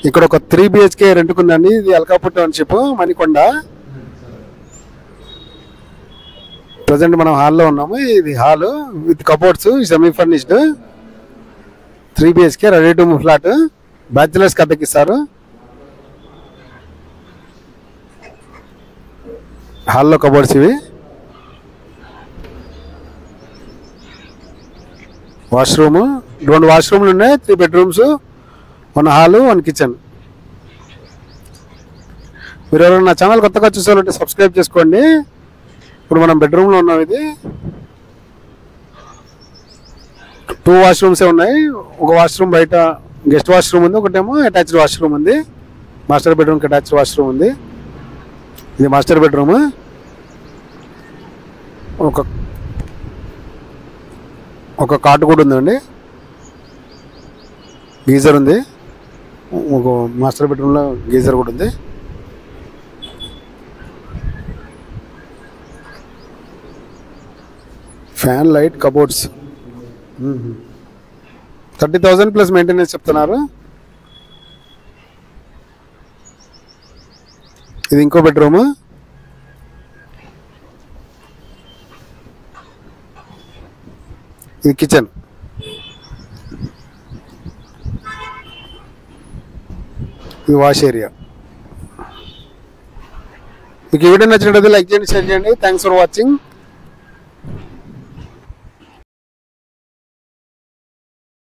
ఇక్కడ ఒక 3 BHK రెంట్కుందండి. ఇది అల్కాపూర్ టౌన్షిప్, మణికొండ. ప్రజెంట్ మనం హాల్లో ఉన్నాము. ఇది hall with cupboards, semi furnished, 3 BHK ready to move flat. Bachelors కథకిస్తారు. హాల్లో కబోర్డ్స్ ఇవి. వాష్రూమ్, 2 వాష్రూమ్లు ఉన్నాయి, 3 బెడ్రూమ్స్, 1 హాలు, 1 కిచెన్. మీరు ఎవరైనా నా ఛానల్ కొత్తగా చూసారంటే సబ్స్క్రైబ్ చేసుకోండి. ఇప్పుడు మనం బెడ్రూమ్లో ఉన్నాం. ఇది 2 వాష్రూమ్సే ఉన్నాయి. ఒక వాష్రూమ్ బయట గెస్ట్ వాష్రూమ్ ఉంది, ఒకటేమో అటాచ్డ్ వాష్రూమ్ ఉంది. మాస్టర్ బెడ్రూమ్కి అటాచ్డ్ వాష్రూమ్ ఉంది. ఇది మాస్టర్ బెడ్రూమ్. ఒక కాట్ కూడా ఉందండి. గీజర్ ఉంది. ఒక మాస్టర్ బెడ్రూమ్లో గీజర్ కూడా ఉంది. Fan, light, cupboards. 30,000 plus maintenance చెప్తున్నారు. ఇది ఇంకో బెడ్రూమ్. ఇది కిచెన్. ఇది వాష్ ఏరియా. మీకు ఈ వీడియో నచ్చినట్లయితే లైక్ చేయండి, షేర్ చేయండి. Thanks for watching.